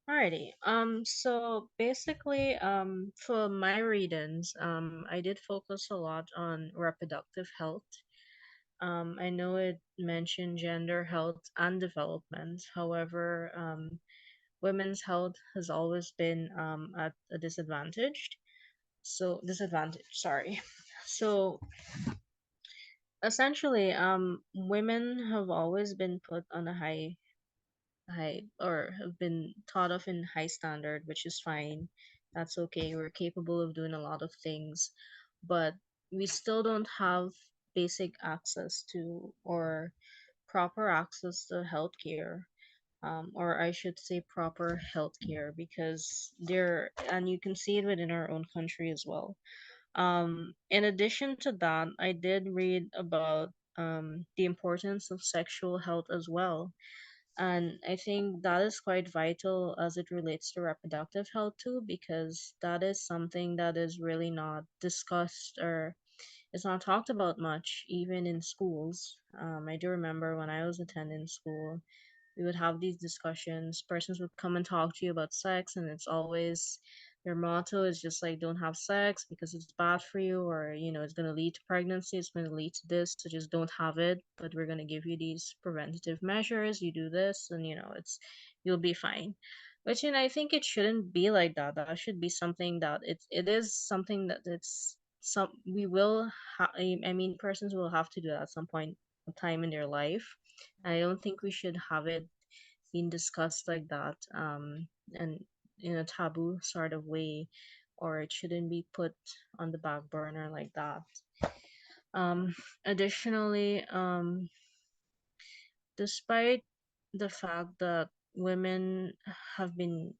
Alrighty. So basically, for my readings, I did focus a lot on reproductive health. I know it mentioned gender health and development. However, women's health has always been at a disadvantage. Disadvantage, sorry. So essentially, women have always been put on a high or have been thought of in high standard, which is fine. That's okay. We're capable of doing a lot of things, but we still don't have basic access to or proper access to healthcare. Or I should say proper healthcare because there, and you can see it within our own country as well. In addition to that, I did read about the importance of sexual health as well, and I think that is quite vital as it relates to reproductive health too, because that is something that is really not discussed or it's not talked about much, even in schools. I do remember when I was attending school, we would have these discussions. Persons would come and talk to you about sex, and it's always their motto is just like, don't have sex because it's bad for you, or it's going to lead to pregnancy, it's going to lead to this, so just don't have it. But we're going to give you these preventative measures. You do this, and you'll be fine. Which, I think it shouldn't be like that. That should be something that it is something that it's some we will I mean, persons will have to do that at some point of time in their life. I don't think we should have it being discussed like that, and in a taboo sort of way, or it shouldn't be put on the back burner like that. Um, Additionally, despite the fact that women have been,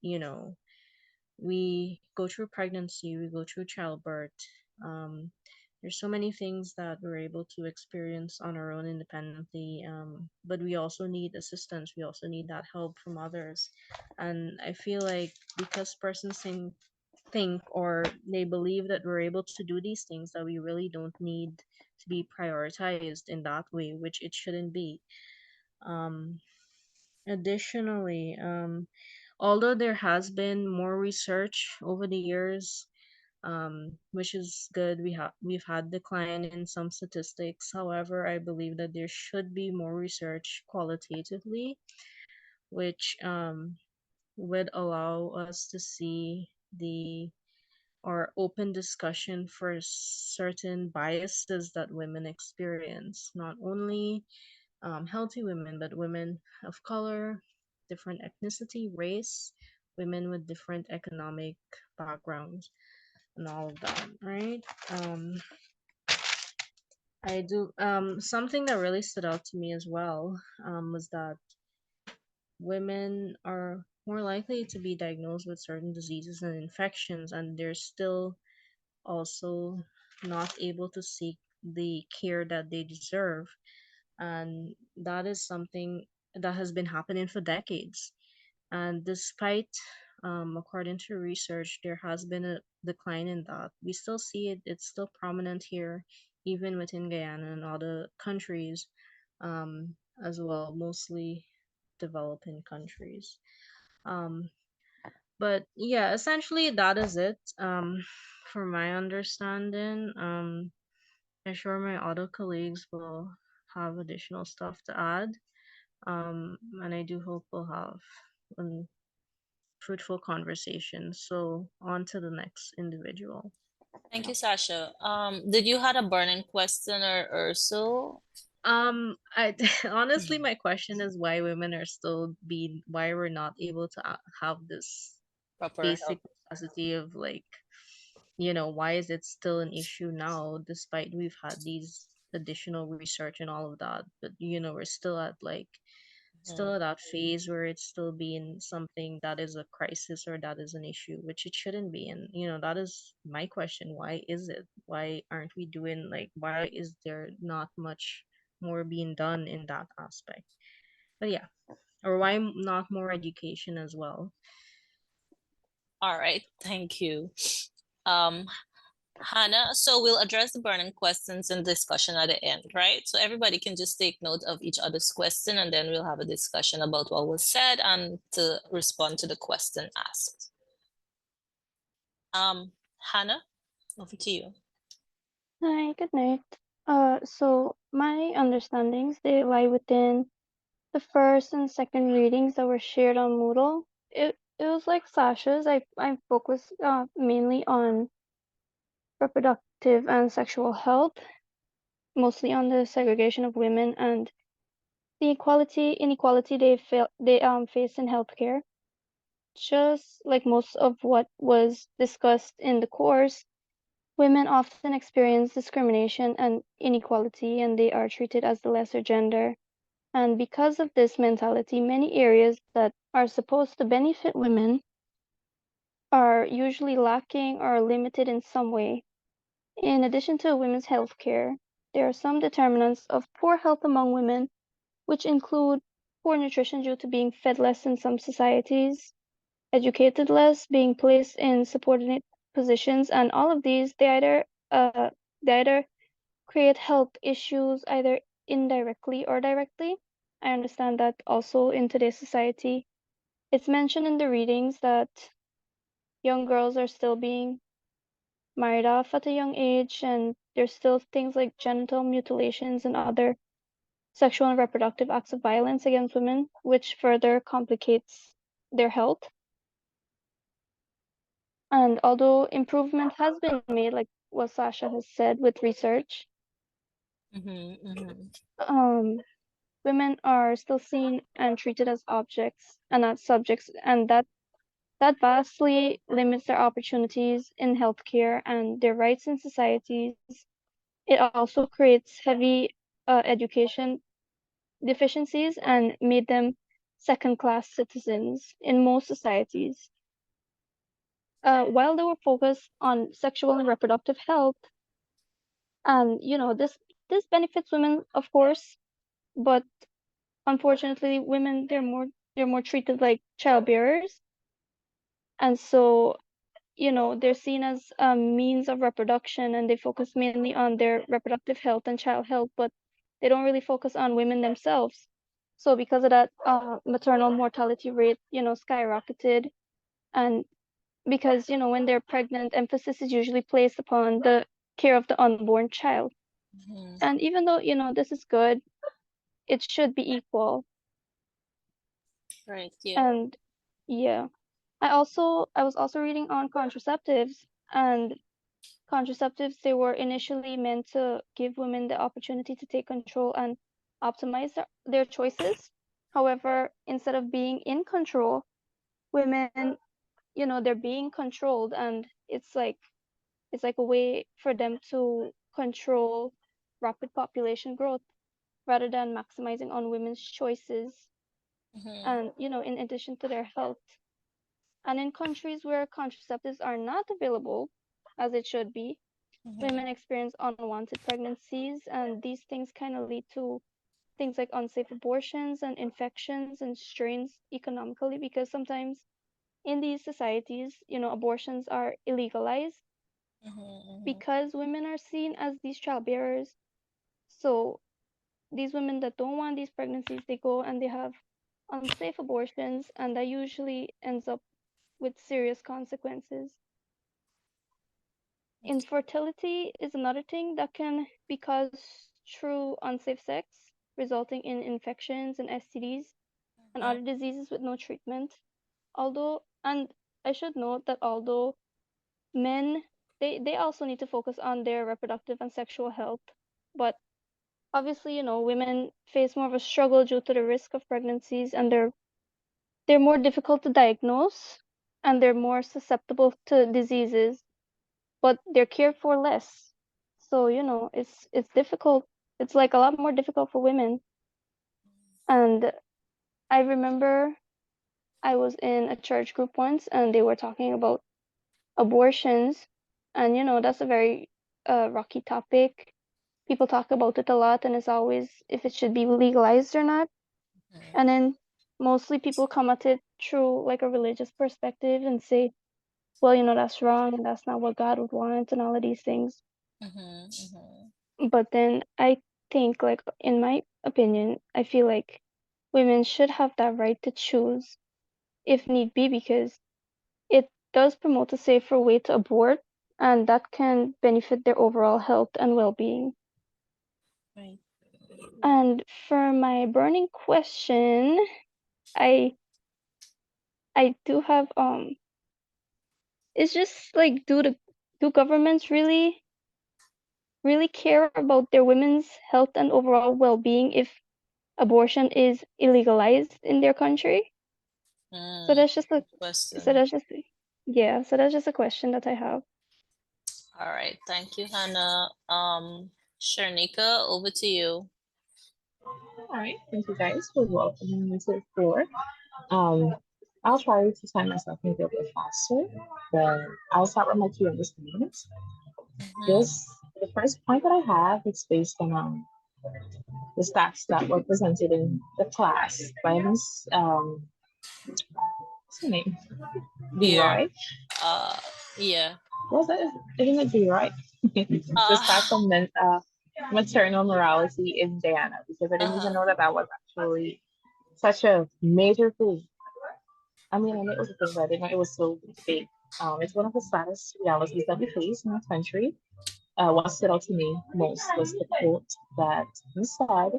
we go through pregnancy, we go through childbirth. Um, there's so many things that we're able to experience on our own independently, but we also need assistance. We also need that help from others. And I feel like because persons think or they believe that we're able to do these things, that we really don't need to be prioritized in that way, which it shouldn't be. Um, Additionally, although there has been more research over the years, which is good, we've had decline in some statistics. However, I believe that there should be more research qualitatively, which would allow us to see the or open discussion for certain biases that women experience, not only healthy women, but women of color, different ethnicity, race, women with different economic backgrounds, and all of that, right? Um, I do something that really stood out to me as well was that women are more likely to be diagnosed with certain diseases and infections, and they're still also not able to seek the care that they deserve. And that is something that has been happening for decades. And despite, according to research, there has been a decline in that, we still see it, it's still prominent here, even within Guyana and other countries, as well, mostly developing countries. Um, but yeah, essentially that is it. For my understanding, I'm sure my other colleagues will have additional stuff to add. And I do hope we'll have a fruitful conversation. So on to the next individual. Thank you, Sasha. Did you had a burning question or so? I honestly, my question is why women are still being, why we're not able to have this Proper basic help. necessity of like, why is it still an issue now, despite we've had these additional research and all of that, but we're still Mhm. at that phase where it's still being something that is a crisis or that is an issue, which it shouldn't be. And that is my question: why is it? Why aren't we doing, like, why is there not much more being done in that aspect? But yeah, or why not more education as well? All right, thank you. Um, Hannah, so we'll address the burning questions in discussion at the end, right? So everybody can just take note of each other's question and then we'll have a discussion about what was said and to respond to the question asked. Hannah, over to you. Hi, good night. So my understandings, they lie within the first and second readings that were shared on Moodle. It was like Sasha's. I focused mainly on reproductive and sexual health, mostly on the segregation of women and the inequality they face in healthcare. Just like most of what was discussed in the course, women often experience discrimination and inequality, and they are treated as the lesser gender. And because of this mentality, many areas that are supposed to benefit women are usually lacking or limited in some way. In addition to women's health care, there are some determinants of poor health among women, which include poor nutrition due to being fed less in some societies, educated less, being placed in subordinate positions, and all of these they either create health issues either indirectly or directly. I understand that also in today's society. It's mentioned in the readings that young girls are still being married off at a young age, and there's still things like genital mutilations and other sexual and reproductive acts of violence against women, which further complicates their health. And although improvement has been made, like what Sasha has said with research, Mm-hmm, mm-hmm, um, women are still seen and treated as objects and not subjects, and that vastly limits their opportunities in healthcare and their rights in societies. It also creates heavy education deficiencies and made them second-class citizens in most societies. While they were focused on sexual and reproductive health, and this benefits women, of course, but unfortunately, women they're more treated like childbearers, and so they're seen as a means of reproduction, and they focus mainly on their reproductive health and child health, but they don't really focus on women themselves. So because of that, maternal mortality rate, skyrocketed, and because when they're pregnant, emphasis is usually placed upon the care of the unborn child. mm-hmm. And even though this is good, it should be equal. Right, yeah. And yeah, I was also reading on contraceptives, and contraceptives, they were initially meant to give women the opportunity to take control and optimize their choices. However, instead of being in control, women, they're being controlled, and it's like a way for them to control rapid population growth rather than maximizing on women's choices Mm-hmm, and, in addition to their health. And in countries where contraceptives are not available, as it should be, mm-hmm, women experience unwanted pregnancies, and these things kind of lead to things like unsafe abortions and infections and strains economically, because sometimes in these societies, abortions are illegalized mm-hmm, because women are seen as these childbearers. So these women that don't want these pregnancies, they go and they have unsafe abortions, and that usually ends up with serious consequences. Infertility is another thing that can be caused through unsafe sex, resulting in infections and STDs and mm-hmm, other diseases with no treatment. And I should note that although men, they also need to focus on their reproductive and sexual health, but obviously, women face more of a struggle due to the risk of pregnancies, and they're more difficult to diagnose, and they're more susceptible to diseases, but they're cared for less. So, it's difficult. It's like a lot more difficult for women. And I remember I was in a church group once, and they were talking about abortions. And, that's a very rocky topic. People talk about it a lot, and it's always if it should be legalized or not. And then mostly people come at it through like a religious perspective and say, well, that's wrong and that's not what God would want and all of these things. But then I think, like, in my opinion, I feel like women should have that right to choose if need be, because it does promote a safer way to abort, and that can benefit their overall health and well-being. Right. And for my burning question, I I do have it's just like, do governments really care about their women's health and overall well-being if abortion is illegalized in their country? So Mm, that's just a good so question. that's just yeah, so that's just a question that I have. All right. Thank you, Hannah. Sharnika, over to you. All right, thank you guys for welcoming me to the floor. Um, I'll try to time myself maybe a bit faster, but I'll start with my key understandings. This the first point that I have is based on the stats that were presented in the class by Miss what's her name? B. Here. Roy. Uh, yeah. Was that isn't it B. Roy? The Uh, stats on maternal morality in Diana, because I didn't even uh-huh. know that that was actually such a major thing. I mean, I knew it was a thing, but I didn't know it was so big. It's one of the saddest realities that we face in our country. What stood out to me most was the quote that he said,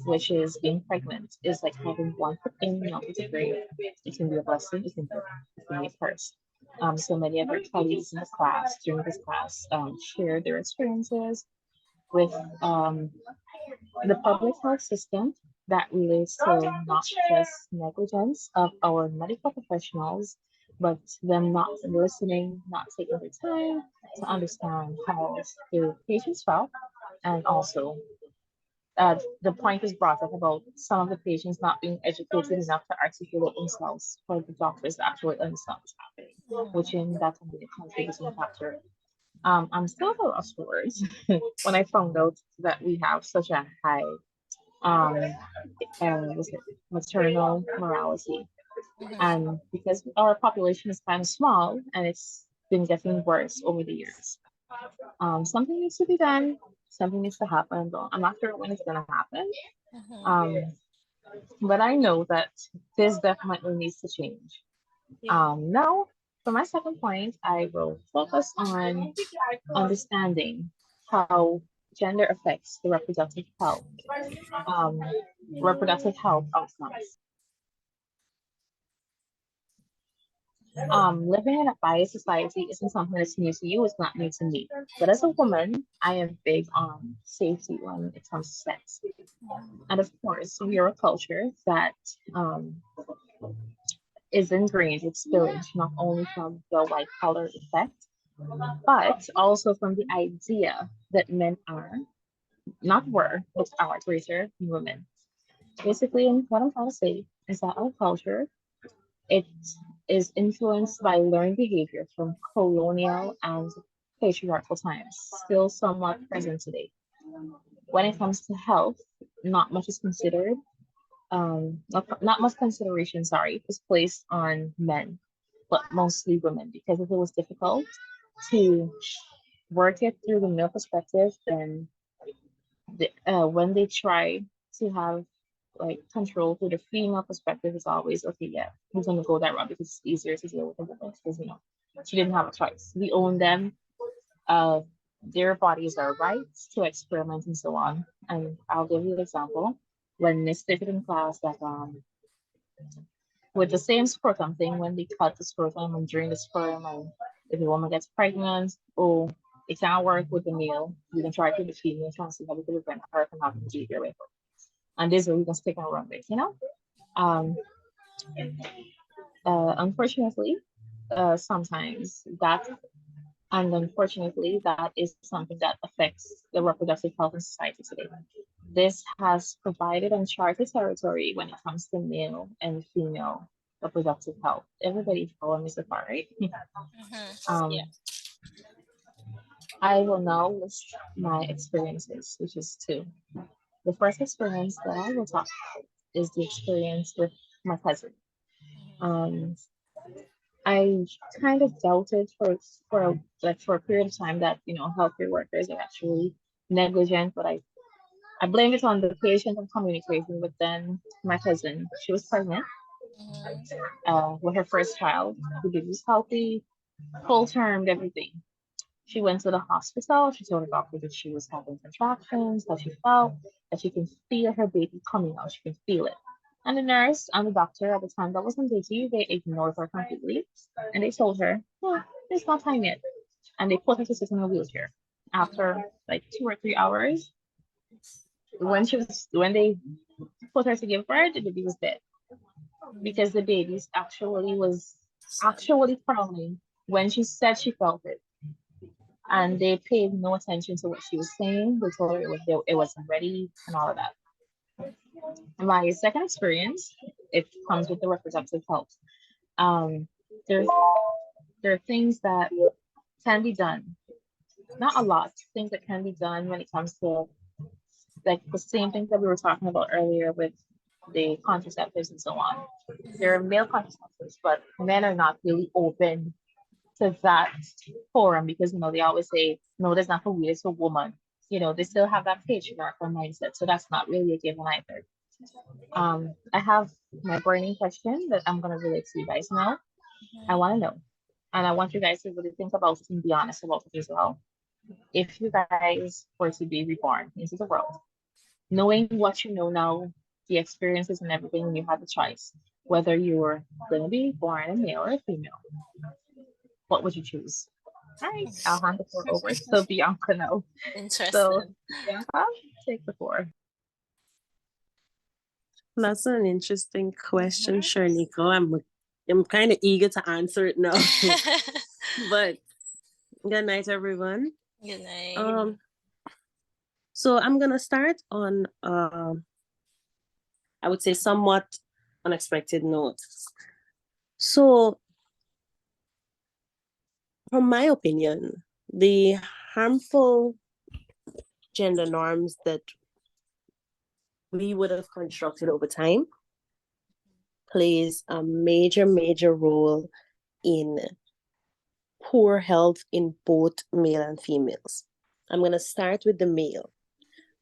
which is being pregnant is like having one foot in and out of the grave. It can be a blessing, it can be a curse. So many of our colleagues in the class, during this class, shared their experiences with the public health system that relates to not just negligence of our medical professionals, but them not listening, not taking the time to understand how the patients felt. And also, the point is brought up about some of the patients not being educated enough to articulate themselves for the doctors to actually understand what's happening, which in that can be a contributing factor. I'm still at a loss for words when I found out that we have such a high um, was it maternal morality. And because our population is kind of small and it's been getting worse over the years, something needs to be done. Something needs to happen. Though I'm not sure when it's going to happen. Um, but I know that this definitely needs to change. Yeah. Now, for my second point, I will focus on understanding how gender affects the um, reproductive health outcomes. Living in a biased society isn't something that's new to you, it's not new to me. But as a woman, I am big on safety when it comes to sex. And of course, we are a culture that um, is ingrained with spillage, not only from the white collar effect, but also from the idea that men are, not were, but are greater than women. Basically, what I'm trying to say is that our culture, it is influenced by learned behavior from colonial and patriarchal times, still somewhat present today. When it comes to health, not much is considered, not much consideration, sorry, is placed on men, but mostly women, because if it was difficult to work it through the male perspective, then when they try to have like control through the female perspective, it's always okay. Yeah, who's gonna go that route because it's easier to deal with the woman because she didn't have a choice. We own them. Uh, their bodies are rights to experiment and so on. And I'll give you an example. When they stated in class that with the same scrotum thing, when they cut the scrotum and drain the sperm, and if a woman gets pregnant, oh, it can't work with the male. You can try it with the female, trying to see how we can prevent her from having to baby with her. And this way we can stick and run with. Um, unfortunately, sometimes that, and unfortunately, that is something that affects the reproductive health in society today. This has provided uncharted territory when it comes to male and female reproductive health. Everybody follow me so far, right? Yeah. um, I will now list my experiences, which is two. The first experience that I will talk about is the experience with my cousin. Um, I kind of doubted for a period of time that healthcare workers are actually negligent, but I blame it on the patient and communication. But then my cousin, she was pregnant Mhm. with her first child. The baby was healthy, full term, everything. She went to the hospital. She told the doctor that she was having contractions, that she felt that she can feel her baby coming out. She can feel it. And the nurse and the doctor at the time that wasn't busy, they ignored her completely. And they told her, well, it's not time yet. And they put her to sit in a wheelchair. After like 2 or 3 hours, when they put her to give birth, the baby was dead because the baby's actually was actually crawling when she said she felt it, and they paid no attention to what she was saying. They told her it wasn't ready and all of that. My second experience, it comes with the reproductive health. Um, there's there are things that can be done, not a lot, things that can be done when it comes to like the same things that we were talking about earlier with the contraceptives and so on. There are male contraceptives, but men are not really open to that forum because they always say no, that's not for we, it's for woman. They still have that patriarchal mindset, so that's not really a given either. I have my burning question that I'm gonna relate to you guys now. I want to know, and I want you guys to really think about it and be honest about it as well. If you guys were to be reborn into the world, knowing what you know now, the experiences and everything, and you had the choice whether you were going to be born a male or a female, what would you choose? All right, I'll hand the floor over to Bianca now. So, Interesting. Bianca, take the floor. That's an interesting question, Sharniko. I'm kind of eager to answer it now. But good night, everyone. Good night. So I'm gonna start on I would say somewhat unexpected note. So, from my opinion, the harmful gender norms that we would have constructed over time plays a major, major role in poor health in both male and females. I'm going to start with the male.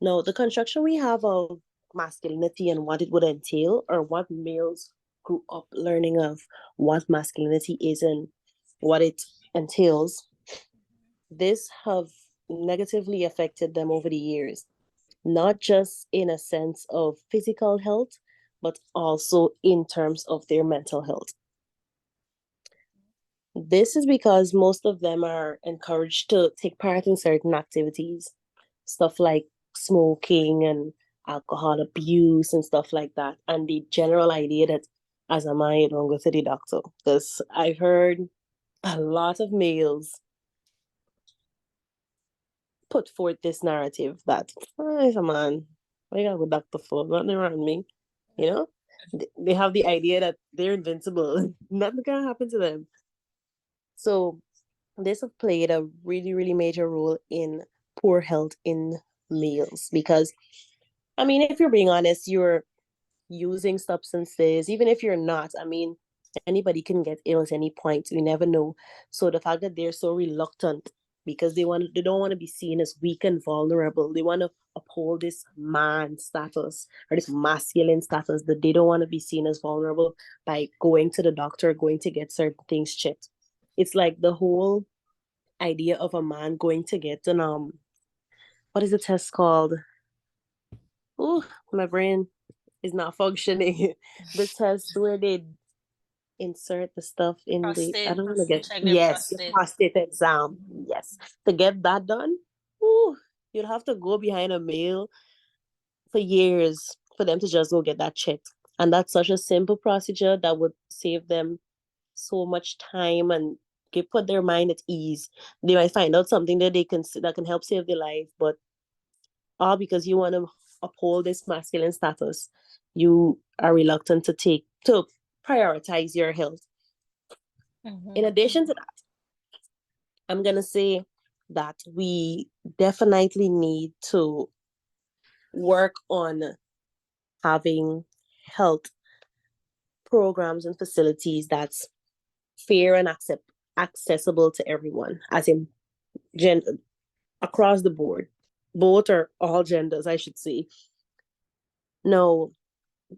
Now, the construction we have of masculinity and what it would entail, or what males grew up learning of what masculinity is and what it entails, this have negatively affected them over the years, not just in a sense of physical health, but also in terms of their mental health. This is because most of them are encouraged to take part in certain activities, stuff like smoking and alcohol abuse and stuff like that. And the general idea that as a man, you don't go to the doctor. Because I heard a lot of males put forth this narrative that as a man, I gotta go doctor for nothing around me. You know? They have the idea that they're invincible. Nothing can happen to them. So this have played a really, really major role in poor health in males because I mean, if you're being honest, you're using substances, even if you're not, I mean, anybody can get ill at any point. We never know. So the fact that they're so reluctant because they don't want to be seen as weak and vulnerable. They want to uphold this man status or this masculine status, that they don't want to be seen as vulnerable by going to the doctor, going to get certain things checked. It's like the whole idea of a man going to get an what is the test called? Oh, my brain is not functioning. The test where they insert the stuff in the I Prostate. don't want to get Check their yes, the prostate. prostate exam. Yes. To get that done, ooh, you'd have to go behind a male for years for them to just go get that checked. And that's such a simple procedure that would save them so much time and put their mind at ease. They might find out something that that can help save their life, but all because you want to uphold this masculine status, you are reluctant to prioritize your health. In addition to that, I'm gonna say that we definitely need to work on having health programs and facilities that's fair and accessible to everyone, as in gender across the board, both or all genders, I should say. Now,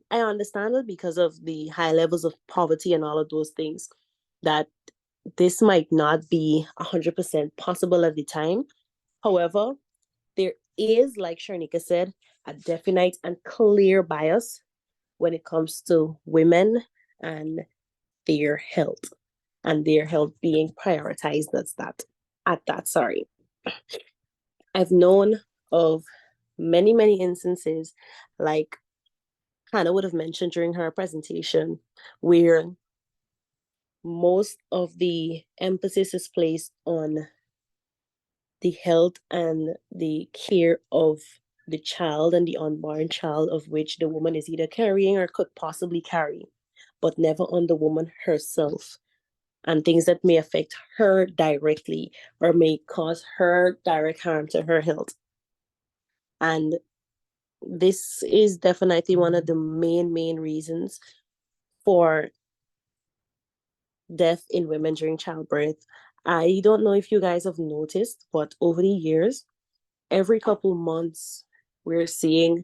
I understand it because of the high levels of poverty and all of those things, that this might not be 100% possible at the time. However, there is, like Sharnika said, a definite and clear bias when it comes to women and their health, and their health being prioritized as that at that sorry. I've known of many instances, like Hannah would have mentioned during her presentation, where most of the emphasis is placed on the health and the care of the child and the unborn child, of which the woman is either carrying or could possibly carry, but never on the woman herself, and things that may affect her directly or may cause her direct harm to her health. And this is definitely one of the main reasons for death in women during childbirth. I don't know if you guys have noticed, but over the years, every couple months, we're seeing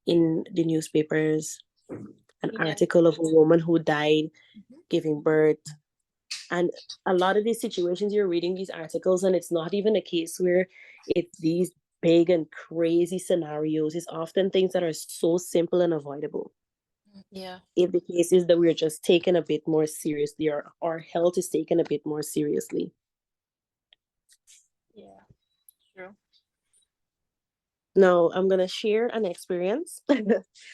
in the newspapers an article of a woman who died giving birth. And a lot of these situations, you're reading these articles, and it's not even a case where it's these big and crazy scenarios. It's often things that are so simple and avoidable. Yeah. If the case is that we're just taken a bit more seriously, or our health is taken a bit more seriously. Yeah. True. Now, I'm going to share an experience,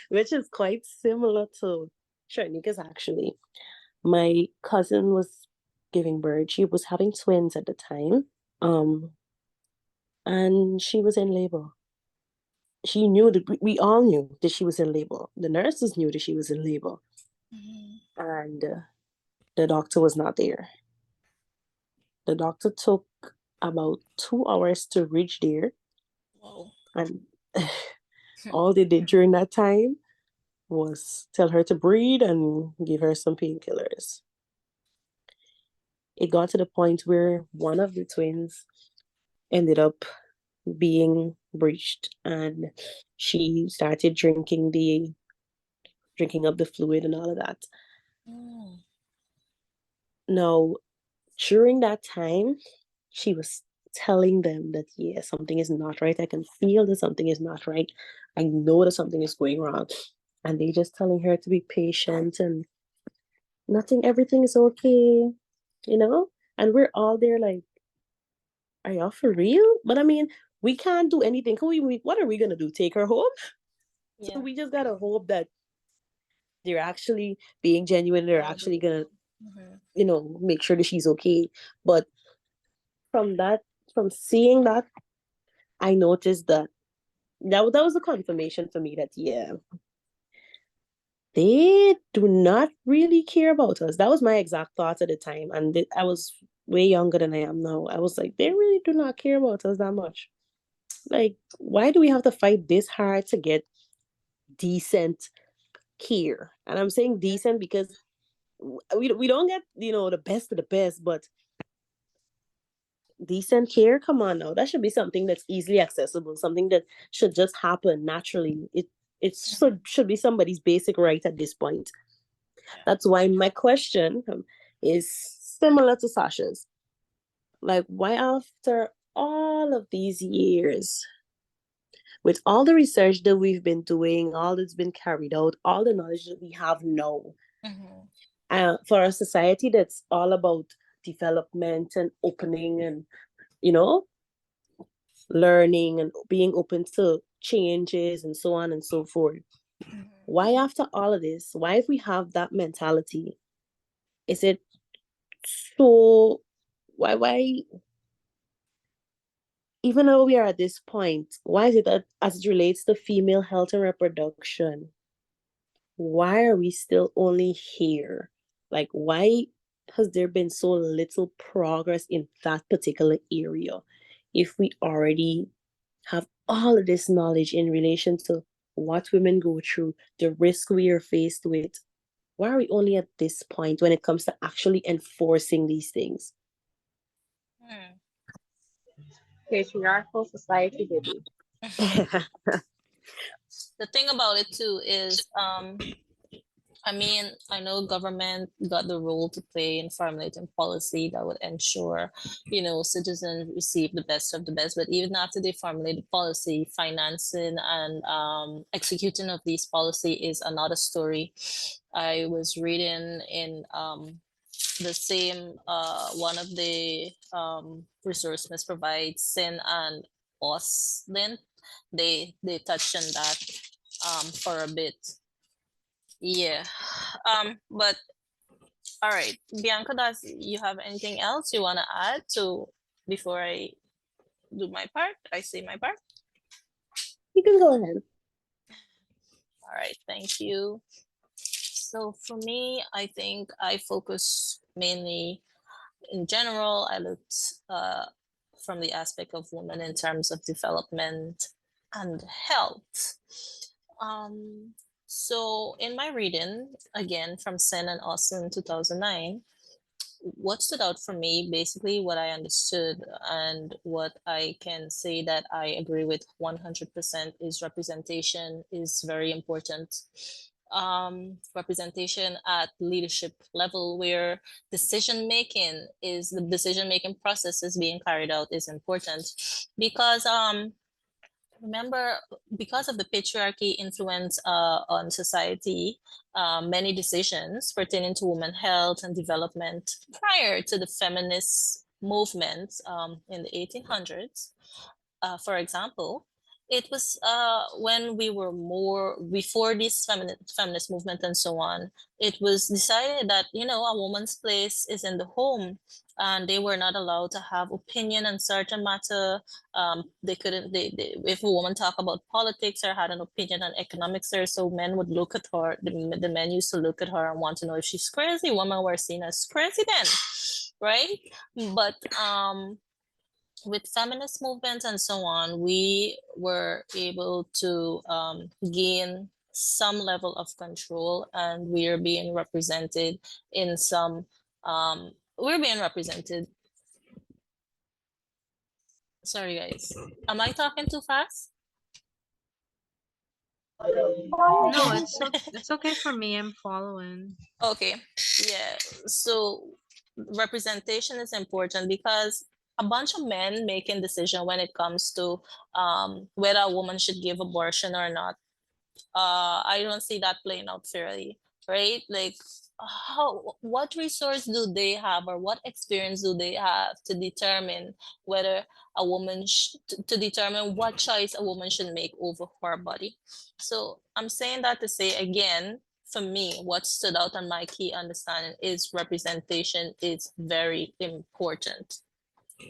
which is quite similar to Sharnika's actually. My cousin was giving birth. She was having twins at the time. And she was in labor. She knew that we all knew that she was in labor. The nurses knew that she was in labor. And the doctor was not there. The doctor took about 2 hours to reach there. Wow. And all they did during that time was tell her to breathe and give her some painkillers. It got to the point where one of the twins ended up being breached, and she started drinking up the fluid and all of that. Mm. Now, during that time, she was telling them that, yeah, something is not right. I can feel that something is not right. I know that something is going wrong. And they just telling her to be patient and everything is okay, you know? And we're all there like, are y'all for real? But I mean, we can't do anything. What are we gonna do? Take her home? Yeah. So we just gotta hope that they're actually being genuine. They're actually gonna, make sure that she's okay. But from that, from seeing that, I noticed that was a confirmation for me that, yeah, they do not really care about us. That was my exact thought at the time, and I was way younger than I am now. I was like, they really do not care about us that much. Like, why do we have to fight this hard to get decent care? And I'm saying decent because we don't get the best of the best, but decent care, come on now, that should be something that's easily accessible, something that should just happen naturally. Should be somebody's basic right at this point. That's why my question is similar to Sasha's. Like, why after all of these years, with all the research that we've been doing, all that's been carried out, all the knowledge that we have now, for a society that's all about development and opening and, you know, learning and being open to changes and so on and so forth. Why, after all of this, why, if we have that mentality, is it so, why, even though we are at this point, why is it that as it relates to female health and reproduction, why are we still only here? Like, why has there been so little progress in that particular area if we already have all of this knowledge in relation to what women go through, the risk we are faced with? Why are we only at this point when it comes to actually enforcing these things? Hmm. Patriarchal society, baby. The thing about it too is, I mean, I know government got the role to play in formulating policy that would ensure, citizens receive the best of the best. But even after they formulate the policy, financing and executing of these policy is another story. I was reading in the same one of the resource must provide Sin and Oslin. They touched on that for a bit. Yeah. But all right, Bianca, does you have anything else you want to add to before I do my part? I say my part. You can go ahead. All right, thank you. So for me, I think I focus mainly in general. I looked from the aspect of women in terms of development and health. Um, so in my reading, again from Sen and Austin 2009, what stood out for me, basically what I understood and what I can say that I agree with 100% is representation is very important. Representation at leadership level where the decision making process is being carried out is important because remember, because of the patriarchy influence on society, many decisions pertaining to women health and development prior to the feminist movement in the 1800s, for example, it was when we were more before this feminist movement and so on. It was decided that a woman's place is in the home, and they were not allowed to have opinion on certain matter. They couldn't. If a woman talk about politics or had an opinion on economics, or so, men would look at her. The men used to look at her and want to know if she's crazy. Women were seen as crazy then, right? But with feminist movements and so on, we were able to gain some level of control, and we are being represented in some. We're being represented. Sorry, guys. Am I talking too fast? No, it's okay for me. I'm following. Okay. Yeah. So representation is important because a bunch of men making decision when it comes to whether a woman should give abortion or not, I don't see that playing out fairly, right? Like, what resource do they have, or what experience do they have to determine whether a woman to determine what choice a woman should make over her body? So I'm saying that to say again, for me, what stood out on my key understanding is representation is very important.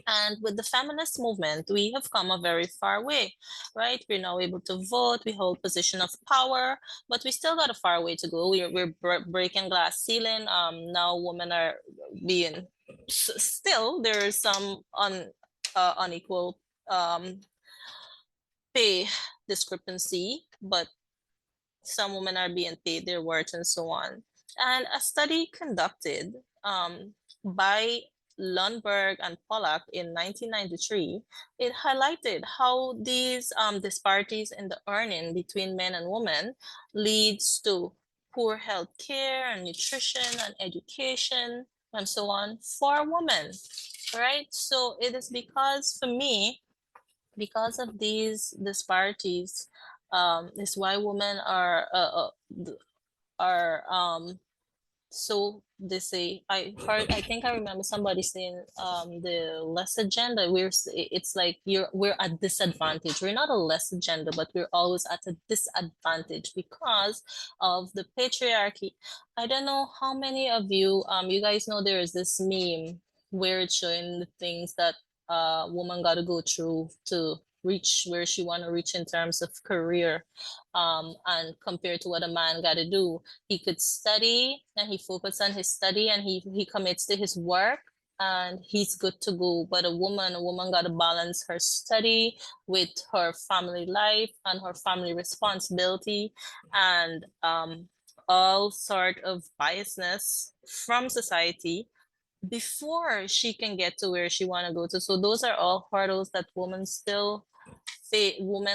And with the feminist movement, we have come a very far way, right? We're now able to vote, we hold position of power, but we still got a far way to go. We're breaking glass ceiling. Now women are being, still there is some unequal pay discrepancy, but some women are being paid their worth and so on. And a study conducted by Lundberg and Pollack in 1993, it highlighted how these disparities in the earning between men and women leads to poor health care and nutrition and education and so on for women, right? So it is because, for me, because of these disparities, is why women are so they say, I think I remember somebody saying the lesser gender, it's like we're at disadvantage. We're not a lesser gender, but we're always at a disadvantage because of the patriarchy. I don't know how many of you you guys know there is this meme where it's showing the things that woman got to go through to reach where she want to reach in terms of career, and compared to what a man got to do. He could study and he focused on his study and he commits to his work and he's good to go. But a woman got to balance her study with her family life and her family responsibility, and all sort of biasness from society before she can get to where she want to go to. So those are all hurdles that women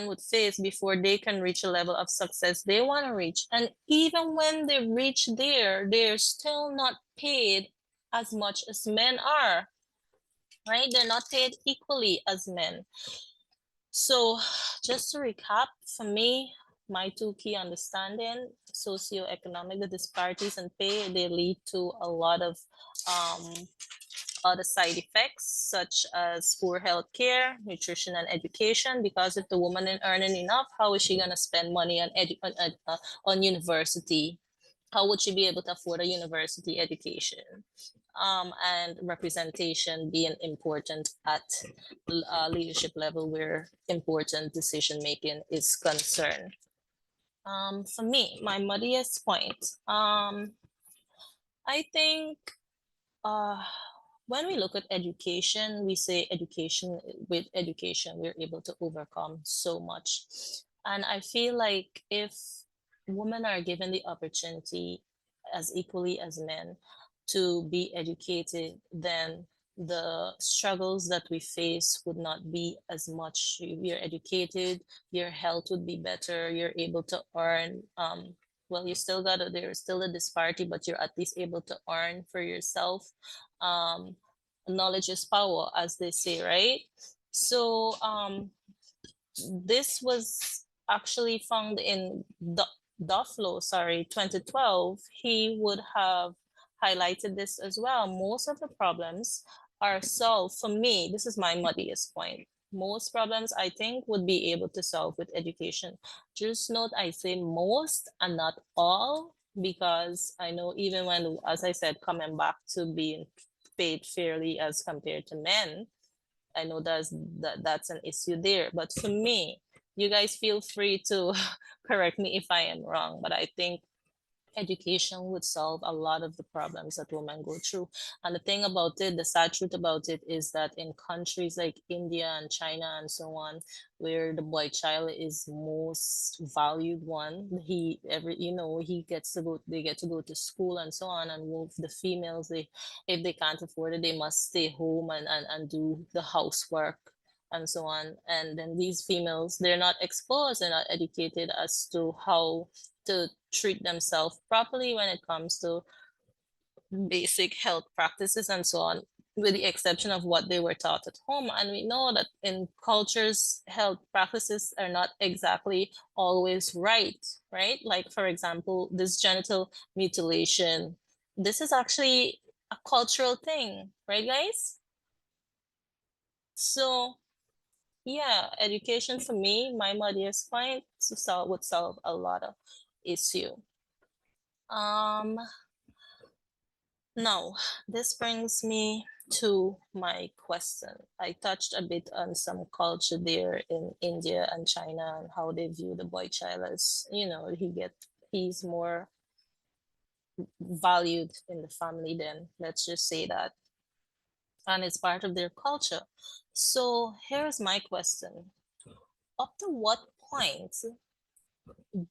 would face before they can reach a level of success they want to reach. And even when they reach there, they're still not paid as much as men are, right? They're not paid equally as men. So just to recap, for me, my two key understanding, socioeconomic, the disparities in pay, they lead to a lot of um, other side effects such as poor health care, nutrition, and education. Because if the woman is earning enough, how is she going to spend money on university? How would she be able to afford a university education? And representation being important at leadership level where important decision making is concerned. For me, my muddiest point, I think uh, when we look at education, we say with education, we're able to overcome so much. And I feel like if women are given the opportunity as equally as men to be educated, then the struggles that we face would not be as much. You're educated, your health would be better, you're able to earn well, you still got there's still a disparity, but you're at least able to earn for yourself. um Knowledge is power, as they say, right? So this was actually found in Doflo, sorry, 2012. He would have highlighted this as well. Most of the problems are solved, for me, this is my muddiest point. Most problems, I think, would be able to solve with education. Just note, I say most and not all, because I know even when, as I said, coming back to being paid fairly as compared to men, I know that's an issue there. But for me, you guys feel free to correct me if I am wrong, but I think education would solve a lot of the problems that women go through. And the thing about it, the sad truth about it, is that in countries like India and China and so on, where the boy child is most valued one, he gets to go, they get to go to school and so on. And with the females, they, if they can't afford it, they must stay home and do the housework and so on. And then these females, they're not exposed, they're not educated as to how to treat themselves properly when it comes to basic health practices and so on, with the exception of what they were taught at home. And we know that in cultures, health practices are not exactly always right? Like, for example, this genital mutilation, this is actually a cultural thing, right, guys? So yeah, education for me, my muddiest point, would solve a lot of issue. Um, Now, this brings me to my question. I touched a bit on some culture there in India and China and how they view the boy child as, he's more valued in the family then, let's just say that. And it's part of their culture. So here's my question. Up to what point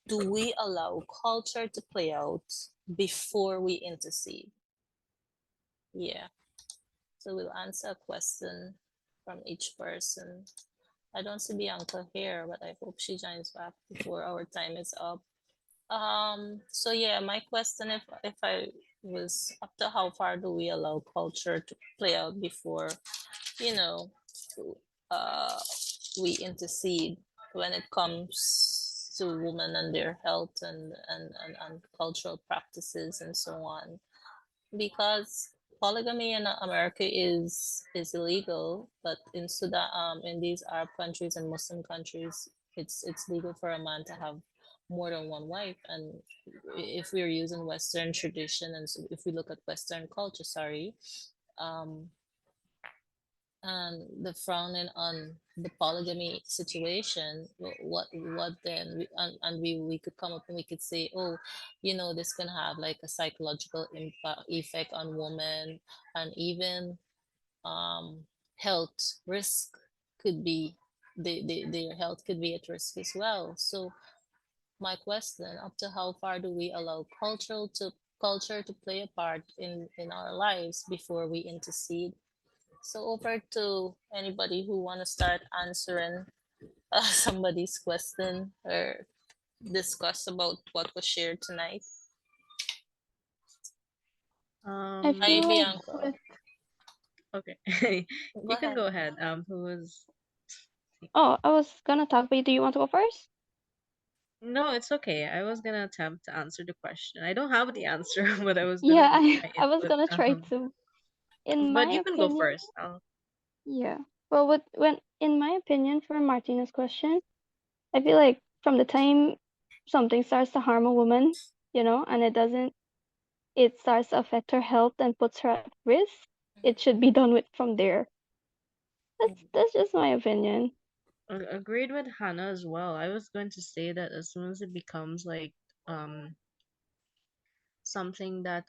do we allow culture to play out before we intercede? Yeah. So we'll answer a question from each person. I don't see Bianca here, but I hope she joins back before our time is up. So yeah, my question, if I was, up to how far do we allow culture to play out before, you know, uh, we intercede when it comes to women and their health and cultural practices and so on. Because polygamy in America is illegal, but in Sudan, in these Arab countries and Muslim countries, it's legal for a man to have more than one wife. And if we're using Western tradition, and so if we look at Western culture, sorry, um, and the frowning on the polygamy situation, what then? We could come up and we could say, oh, this can have like a psychological impact effect on women, and even health risk could be, their health could be at risk as well. So my question, up to how far do we allow culture to play a part in our lives before we intercede? So over to anybody who want to start answering somebody's question or discuss about what was shared tonight. I Um, Hi, feel like Bianca. with okay. Go You can ahead. go ahead. Who was? oh, I was gonna talk, but do you want to go first? No, it's okay. I was gonna attempt to answer the question. I don't have the answer, but I was Yeah, gonna give my I was input. gonna try to. In my But you can go opinion, first. yeah. Well, in my opinion, for Martina's question, I feel like from the time something starts to harm a woman, and it starts to affect her health and puts her at risk, it should be done with from there. That's just my opinion. Agreed with Hannah as well. I was going to say that as soon as it becomes like um something that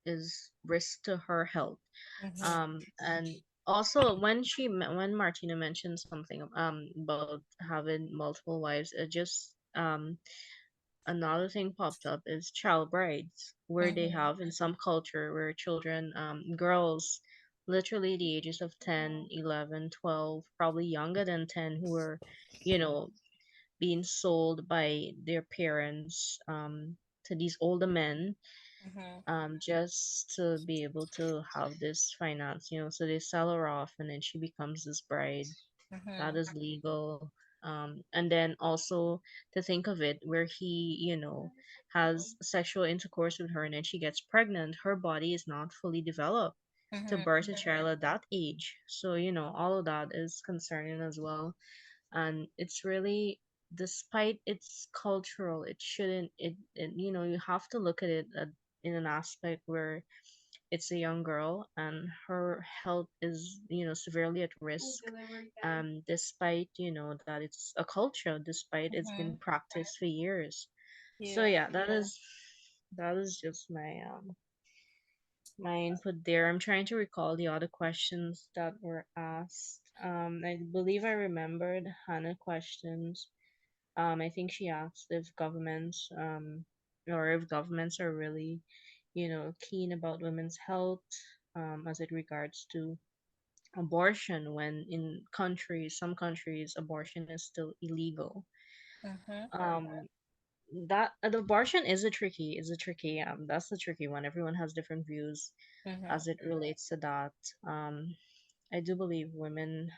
is risk to her health. Mm-hmm. And also when Martina mentioned something about having multiple wives, it just another thing popped up is child brides, where they Mm-hmm. have in some culture where children, girls, literally the ages of 10, 11, 12, probably younger than 10, who are, you know, being sold by their parents to these older men, Mm-hmm. just to be able to have this finance, so they sell her off and then she becomes this bride. That Mm-hmm. is legal. And then also to think of it where he, has sexual intercourse with her and then she gets pregnant, her body is not fully developed to Mm-hmm. birth a child at that age. So, all of that is concerning as well. And it's really, despite it's cultural, it shouldn't, you have to look at it in an aspect where it's a young girl and her health is severely at risk, despite that it's a culture, despite it's been Mm-hmm. practiced for years. So Yeah. yeah, that is just my input there. I'm trying to recall the other questions that were asked. I believe I remembered Hannah questions. I think she asked if governments, or if governments are really, keen about women's health, as it regards to abortion, when in some countries, abortion is still illegal. Mm-hmm. Um, that the abortion is a tricky, that's the tricky one. Everyone has different views Mm-hmm. as it relates to that. I do believe women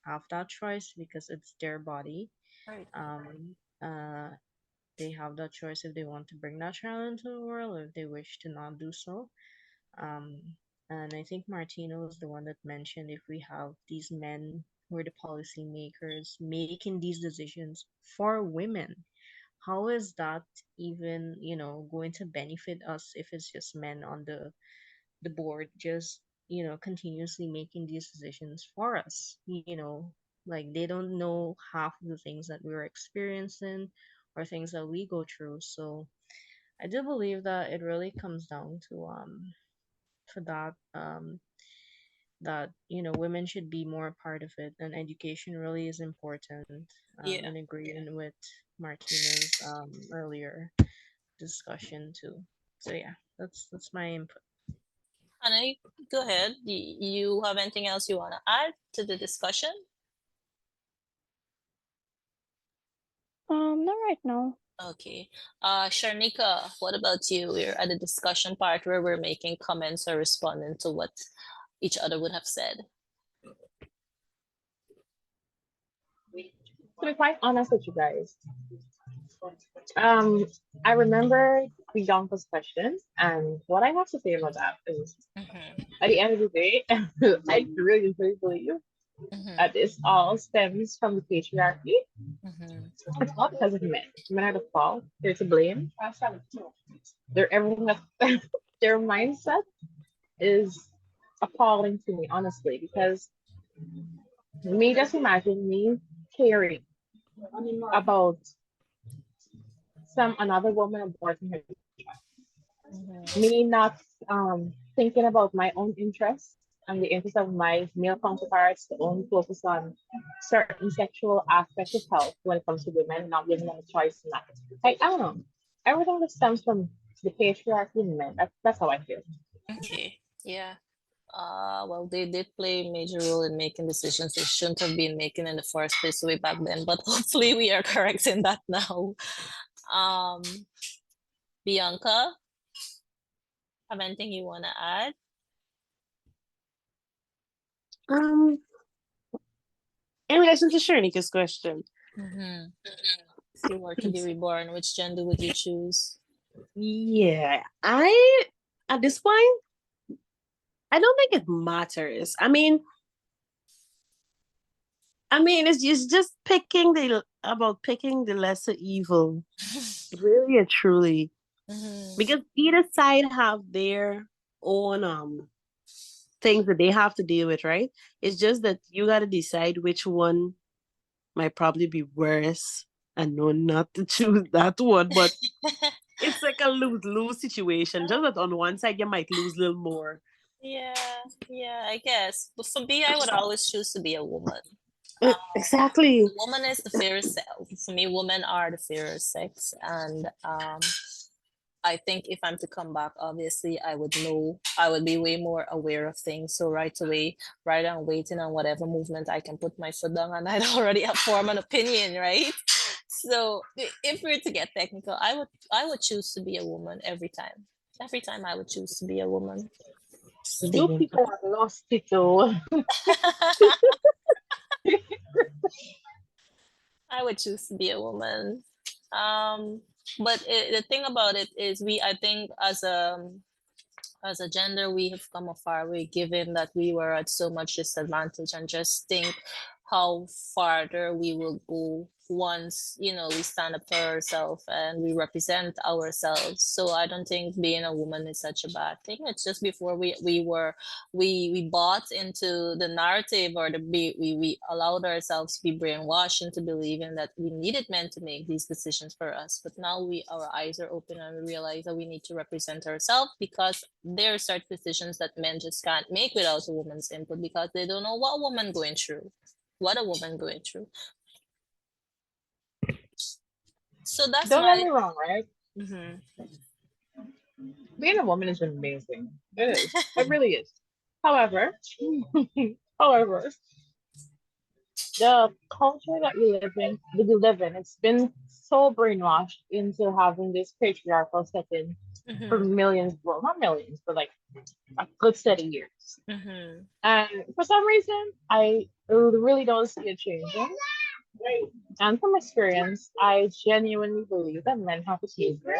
have that choice because it's their body. Right. Um, uh, they have that choice if they want to bring that child into the world or if they wish to not do so. Um, and I think Martina was the one that mentioned if we have these men who are the policymakers making these decisions for women, how is that even, going to benefit us if it's just men on the board just, continuously making these decisions for us? Like they don't know half of the things that we're experiencing or things that we go through. So I do believe that it really comes down to that women should be more a part of it, and education really is important, Yeah. in agreeing with Martina's earlier discussion too. So yeah, that's my input. Anna, go ahead. You have anything else you want to add to the discussion? Not right now. Okay. Sharnika, what about you? We're at the discussion part where we're making comments or responding to what each other would have said. To be quite honest with you guys, um, I remember Bianca's question, and what I have to say about that is, Mm-hmm. at the end of the day, I really, really believe Mm-hmm. that this all stems from the patriarchy. Mm-hmm. It's not because of men. Men are the fault. They're to blame. They're everything that their mindset is appalling to me, honestly, because me just imagine me caring about some another woman aborting her, Mm-hmm. me not thinking about my own interests, in the interest of my male counterparts to only focus on certain sexual aspects of health when it comes to women, not giving them a choice in that. Like, I don't know. Everything that stems from the patriarchy in men. That's how I feel. Okay. Yeah. Well, they did play a major role in making decisions they shouldn't have been making in the first place way back then, but hopefully we are correcting that now. Um, Bianca, have anything you want to add? Um, in relation to Sharnika's question, Mm-hmm. If you were to be reborn, which gender would you choose? yeah, I at this point, I don't think it matters. It's just picking the lesser evil, really and truly, Mm-hmm. because either side have their own things that they have to deal with, right? It's just that you got to decide which one might probably be worse, and know not to choose that one. But it's like a lose-lose situation. Just that on one side you might lose a little more. Yeah, yeah, I guess. But for me, I would always choose to be a woman. Um, Exactly. the woman is the fairest. For me, women are the fairest sex, and I think if I'm to come back, obviously, I would know, I would be way more aware of things. So right away, rather than waiting on whatever movement I can put my foot down, and I'd already have formed an opinion, right? So if we're to get technical, I would choose to be a woman every time. Every time I would choose to be a woman. You Same. people have lost it though. I would choose to be a woman. Um, but the thing about it is, I think as a gender, we have come a far way, given that we were at so much disadvantage, and just think how farther we will go once, we stand up for ourselves and we represent ourselves. So I don't think being a woman is such a bad thing. It's just before we bought into the narrative, or we allowed ourselves to be brainwashed into believing that we needed men to make these decisions for us. But now our eyes are open, and we realize that we need to represent ourselves, because there are certain decisions that men just can't make without a woman's input, because they don't know what a woman going through. So that's Don't get my. me wrong, right? Mhm. Being a woman is amazing. It is. It really is. However, however, the culture that we live in, it's been so brainwashed into having this patriarchal setting for Mhm. millions, well, not millions, but like a good set of years. Mhm. And for some reason, I really don't see it changing. And from experience, I genuinely believe that men have a savior.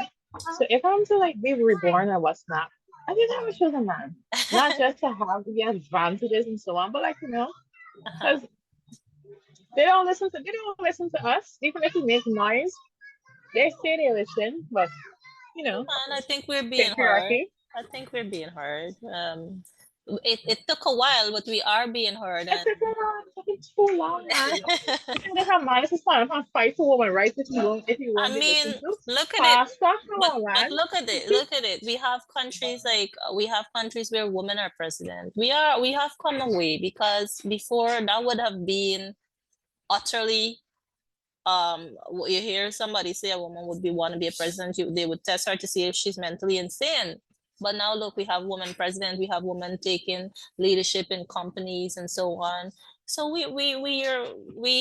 So if I'm to like be reborn or what's not, I think I would choose a man. Not just to have the advantages and so on, but like Uh-huh. because they don't listen to us. Even if we make noise, they say they listen, but you know, And I think we're being heard. patriarchy. I think we're being heard. It took a while, but we are being heard. It And took taking too long, man. You can make a man to stand up and fight for woman rights if you won't I be mean, listened to. look at it. Stop But now, but man. look at it. Look at it. We have countries where women are president. We have come away, because before that would have been utterly. You hear somebody say a woman would be want to be a president, they would test her to see if she's mentally insane. But now look, we have women president, we have women taking leadership in companies and so on. So we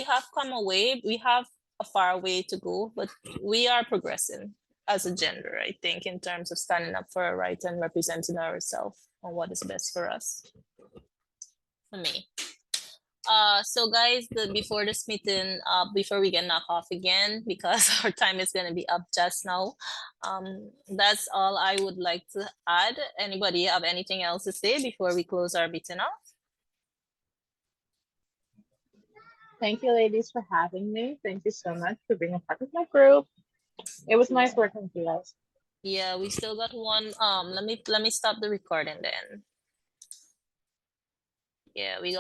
have come away, we have a far way to go, but we are progressing as a gender, I think, in terms of standing up for our rights and representing ourselves on what is best for us. For me. So guys, before this meeting, before we get knocked off again, because our time is gonna be up just now. That's all I would like to add. Anybody have anything else to say before we close our meeting off? Thank you, ladies, for having me. Thank you so much for being a part of my group. It was nice working with you guys. Yeah, we still got one. Let me stop the recording then. Yeah, we got